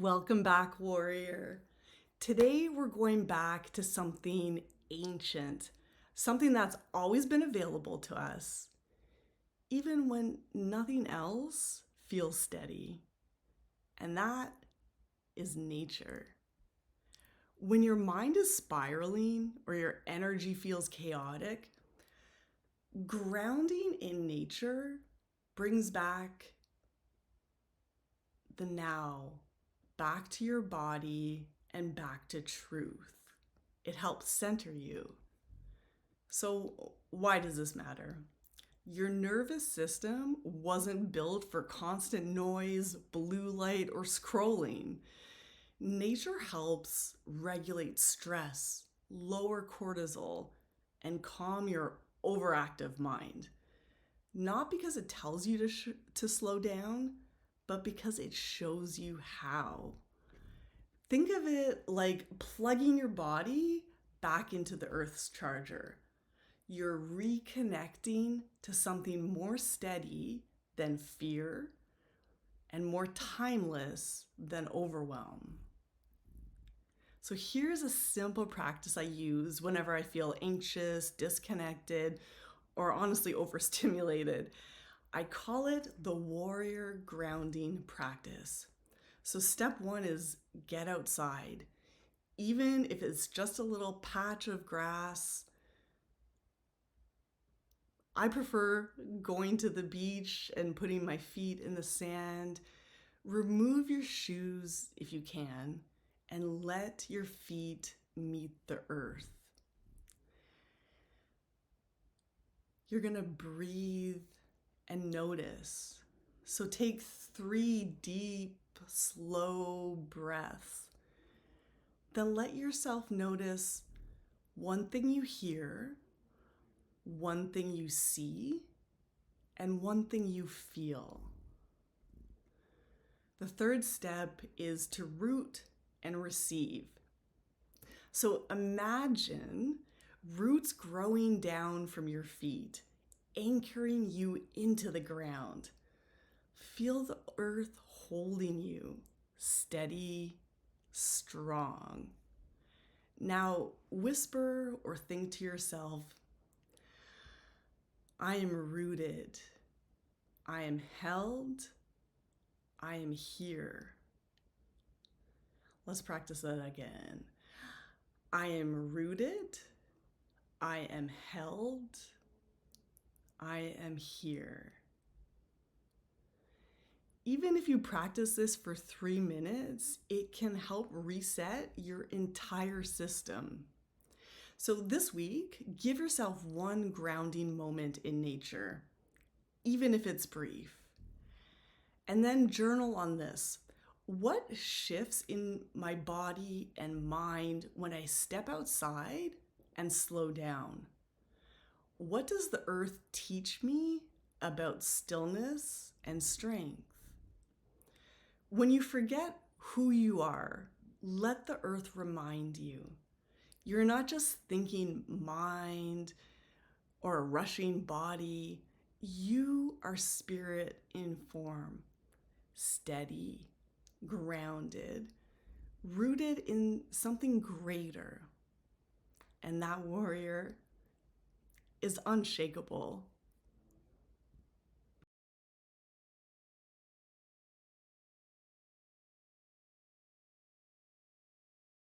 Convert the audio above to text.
Welcome back, warrior. Today we're going back to something ancient, something that's always been available to us, even when nothing else feels steady, and that is nature. When your mind is spiraling or your energy feels chaotic, grounding in nature brings back the now, back to your body and back to truth. It helps center you. So, why does this matter? Your nervous system wasn't built for constant noise, blue light, or scrolling. Nature helps regulate stress, lower cortisol, and calm your overactive mind. Not because it tells you to slow down, but because it shows you how. Think of it like plugging your body back into the Earth's charger. You're reconnecting to something more steady than fear and more timeless than overwhelm. So here's a simple practice I use whenever I feel anxious, disconnected, or honestly overstimulated. I call it the warrior grounding practice. So step one is get outside. Even if it's just a little patch of grass, I prefer going to the beach and putting my feet in the sand. Remove your shoes if you can and let your feet meet the earth. You're gonna breathe and notice. So take 3 deep, slow breaths. Then let yourself notice one thing you hear, one thing you see, and one thing you feel. The third step is to root and receive. So imagine roots growing down from your feet, anchoring you into the ground. Feel the earth holding you, steady, strong. Now whisper or think to yourself, I am rooted, I am held, I am here. Let's practice that again. I am rooted, I am held, I am here. Even if you practice this for 3 minutes, it can help reset your entire system. So this week, give yourself one grounding moment in nature, even if it's brief. And then journal on this. What shifts in my body and mind when I step outside and slow down? What does the earth teach me about stillness and strength? When you forget who you are, let the earth remind you. You're not just thinking mind or a rushing body. You are spirit in form, steady, grounded, rooted in something greater. And that warrior is unshakable.